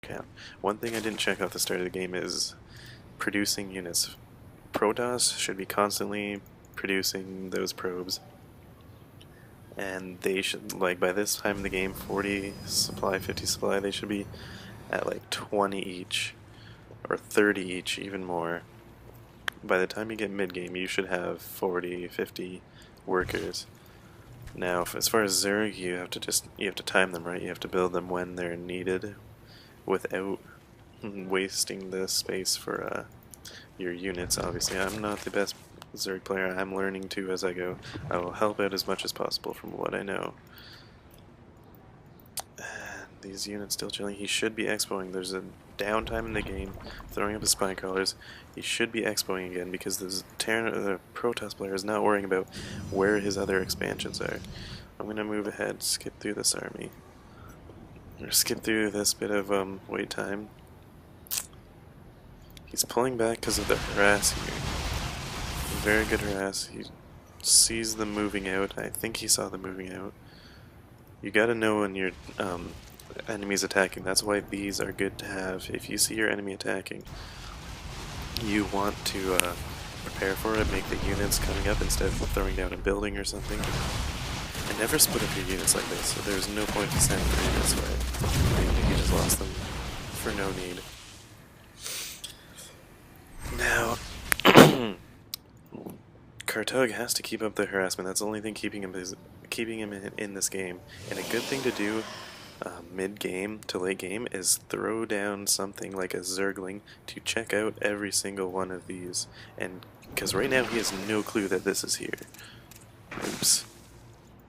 count. One thing I didn't check off the start of the game is producing units. Protoss should be constantly producing those probes, and they should, like, by this time in the game, 40 supply, 50 supply, they should be at like 20 each, or 30 each, even more. By the time you get mid-game, you should have 40, 50 workers. Now, as far as Zerg, you have to time them right. You have to build them when they're needed, without wasting the space for your units. Obviously, I'm not the best Zerg player. I'm learning to as I go. I will help out as much as possible from what I know. And these units still chilling. He should be expoing. There's a downtime in the game, throwing up his spy crawlers. He should be expoing again because the Protoss player is not worrying about where his other expansions are. I'm gonna move ahead, skip through this army, or skip through this bit of wait time. He's pulling back because of the harass here. Very good harass. He sees them moving out. I think he saw them moving out. You gotta know when your enemy's attacking. That's why these are good to have. If you see your enemy attacking, you want to prepare for it, make the units coming up instead of throwing down a building or something. And never split up your units like this, so there's no point in sending them this way. You just lost them for no need. Now, Kartug has to keep up the harassment. That's the only thing keeping him in this game. And a good thing to do mid-game to late game is throw down something like a Zergling to check out every single one of these. And because right now he has no clue that this is here. Oops.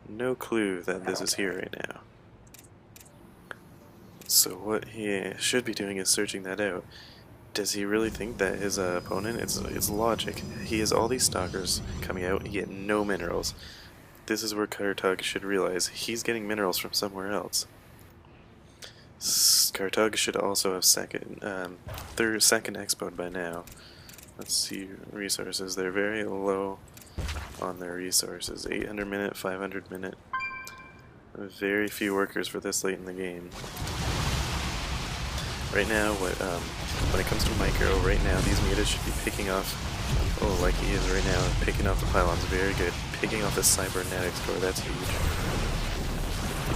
No clue that this is here right now. So what he should be doing is searching that out. Does he really think that his opponent, it's logic. He has all these stalkers coming out, he had no minerals. This is where Kartug should realize he's getting minerals from somewhere else. Kartug should also have second expoed by now. Let's see resources. They're very low on their resources. 800 minute, 500 minute. Very few workers for this late in the game. Right now, when it comes to micro, right now these meters should be picking off, oh, like he is right now, picking off the pylons, very good. Picking off the cybernetics core, that's huge.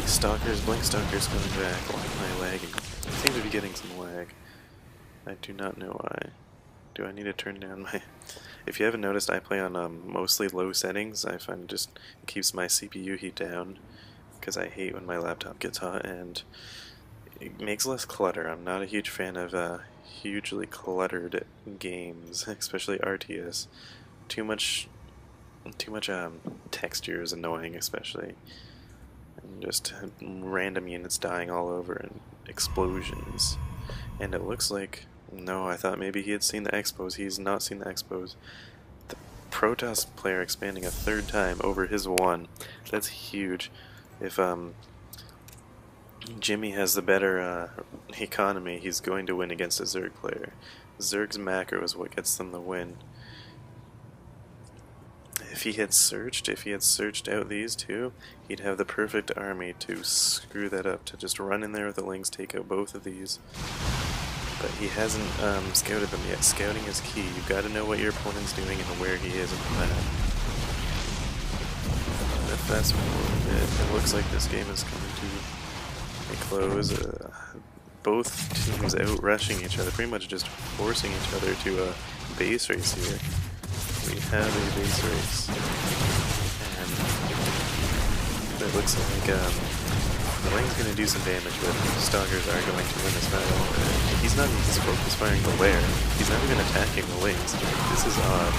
Stalkers, blink stalkers coming back. Why am I lagging? I seem to be getting some lag. I do not know why. Do I need to turn down my... If you haven't noticed, I play on mostly low settings. I find it just keeps my CPU heat down, because I hate when my laptop gets hot, and it makes less clutter. I'm not a huge fan of hugely cluttered games, especially RTS. Too much texture is annoying, especially. And just random units dying all over and explosions. And it looks like, no, I thought maybe he had seen the expos. He's not seen the expos. The Protoss player expanding a third time over his one. That's huge. If Jimmy has the better economy, he's going to win against a Zerg player. Zerg's macro is what gets them the win. If he had searched out these two, he'd have the perfect army to screw that up, to just run in there with the Lings, take out both of these. But he hasn't scouted them yet. Scouting is key. You've got to know what your opponent's doing and where he is in the map. Fast forward a bit, it looks like this game is coming to a close. Both teams out rushing each other, pretty much just forcing each other to a base race here. We have a base race, and it looks like the Ling's going to do some damage, but Stalkers are going to win this battle. He's not even focus firing the lair. He's not even attacking the Lings. This is odd.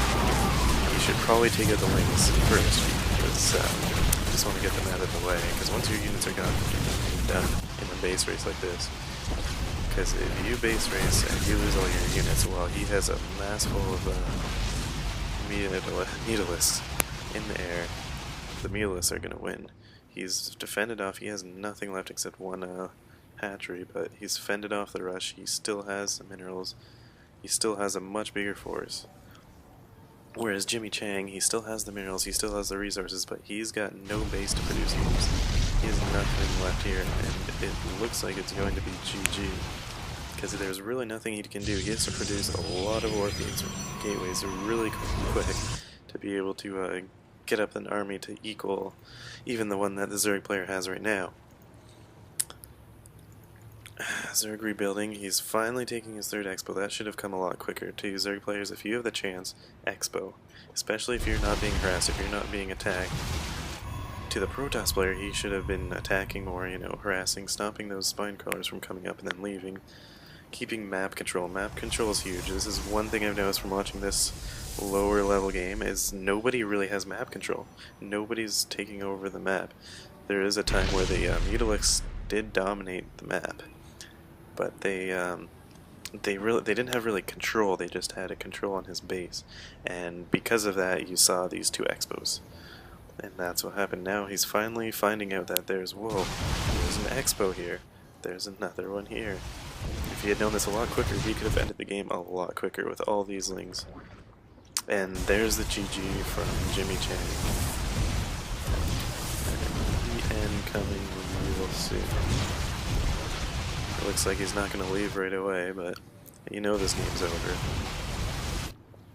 He should probably take out the Lings first, because you just want to get them out of the way. Because once your units are gone, you're done in a base race like this. Because if you base race and you lose all your units, well, he has a mass full of Mutalisks in the air. The Mutalisks are going to win. He's defended off, he has nothing left except one hatchery, but he's fended off the rush, he still has the minerals, he still has a much bigger force. Whereas Jimmy Chang, he still has the minerals, he still has the resources, but he's got no base to produce these. He has nothing left here, and it looks like it's going to be GG. because there's really nothing he can do. He has to produce a lot of warplanes or gateways really quick to be able to get up an army to equal even the one that the Zerg player has right now. Zerg rebuilding, he's finally taking his third expo. That should have come a lot quicker. To you Zerg players, if you have the chance, expo. Especially if you're not being harassed, if you're not being attacked. To the Protoss player, he should have been attacking more, you know, harassing, stopping those spine crawlers from coming up and then leaving. Keeping map control. Map control is huge. This is one thing I've noticed from watching this lower level game, is nobody really has map control. Nobody's taking over the map. There is a time where the Mutalics did dominate the map, but they didn't have really control. They just had a control on his base, and because of that, you saw these two expos. And that's what happened. Now he's finally finding out that there's an expo here. There's another one here. If he had known this a lot quicker, he could have ended the game a lot quicker with all these lings. And there's the GG from Jimmy Chang. The end coming, we will see. It looks like he's not going to leave right away, but you know this game's over.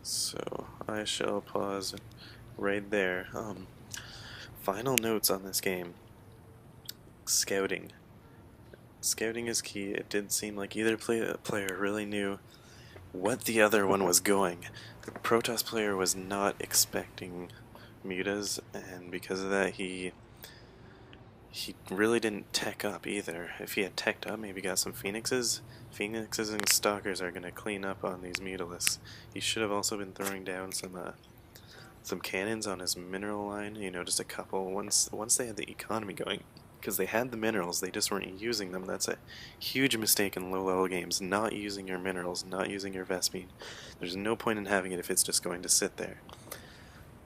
So I shall pause right there. Final notes on this game. Scouting. Scouting is key. It did seem like either player really knew what the other one was going. The Protoss player was not expecting mutas, and because of that he really didn't tech up either. If he had teched up, maybe got some Phoenixes. Phoenixes and Stalkers are going to clean up on these Mutalisks. He should have also been throwing down some cannons on his mineral line, you know, just a couple, once they had the economy going, because they had the minerals, they just weren't using them. That's a huge mistake in low-level games, not using your minerals, not using your Vespene. There's no point in having it if it's just going to sit there.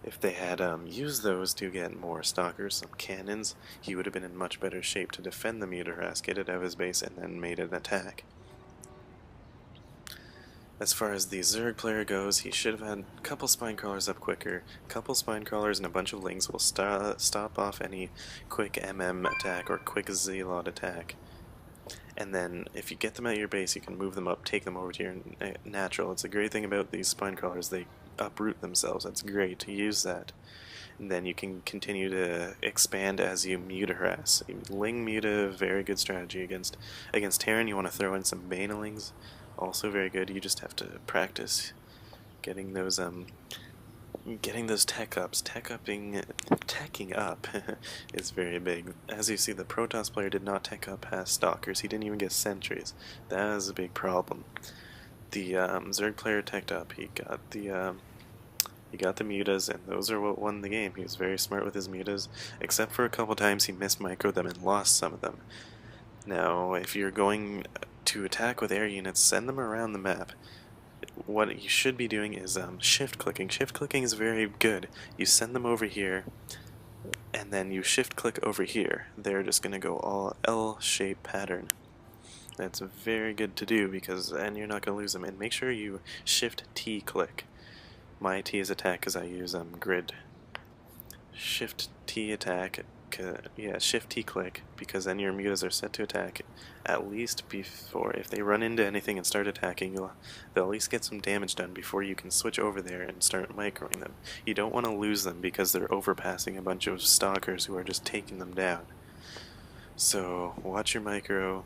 If they had used those to get more Stalkers, some cannons, he would have been in much better shape to defend the Mutaharass, get it out of his base, and then made an attack. As far as the Zerg player goes, he should have had a couple spine crawlers up quicker. A couple spine crawlers and a bunch of lings will stop off any quick MM attack or quick Zealot attack. And then if you get them at your base, you can move them up, take them over to your natural. It's a great thing about these spine crawlers, they uproot themselves. That's great to use that. And then you can continue to expand as you Mutaharass. Ling Muta, very good strategy against Terran. You want to throw in some Banelings. Also very good. You just have to practice getting those tech ups. Teching up is very big. As you see, the Protoss player did not tech up past Stalkers. He didn't even get sentries. That is a big problem. The Zerg player teched up. He got the mutas, and those are what won the game. He was very smart with his mutas, except for a couple times he microed them and lost some of them. Now, if you're going to attack with air units, send them around the map. What you should be doing is shift clicking. Shift clicking is very good. You send them over here, and then you shift click over here. They're just going to go all L-shaped pattern. That's very good to do, and you're not going to lose them. And make sure you shift T click. My T is attack because I use grid. Shift T attack. Yeah, shift T click, because then your mutas are set to attack at least before, if they run into anything and start attacking, they'll at least get some damage done before you can switch over there and start microing them. You don't want to lose them because they're overpassing a bunch of Stalkers who are just taking them down. So watch your micro.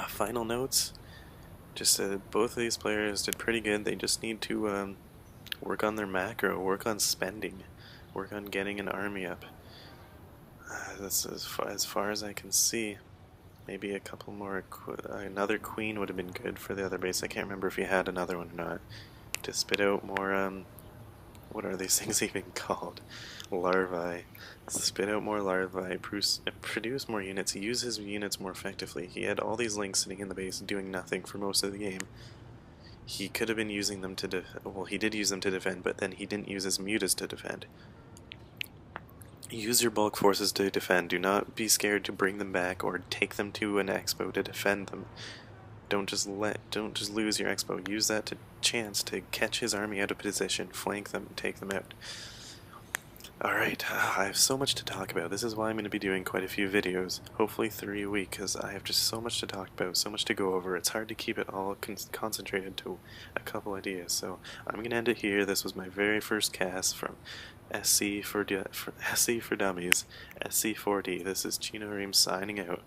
Final notes, just both of these players did pretty good. They just need to work on their macro, work on spending, work on getting an army up. That's as far as I can see. Maybe a couple more. Another queen would have been good for the other base. I can't remember if he had another one or not. To spit out more. What are these things even called? Larvae. Spit out more larvae. Produce more units. Use his units more effectively. He had all these links sitting in the base doing nothing for most of the game. He could have been using them to well, he did use them to defend, but then he didn't use his mutas to defend. Use your bulk forces to defend. Do not be scared to bring them back or take them to an expo to defend them. Don't just lose your expo. Use that chance to catch his army out of position, flank them, and take them out. Alright, I have so much to talk about. This is why I'm going to be doing quite a few videos, hopefully 3 a week, because I have just so much to talk about, so much to go over. It's hard to keep it all concentrated to a couple ideas, so I'm going to end it here. This was my very first cast from SC for Dummies, SC4D. This is Chino Ream signing out.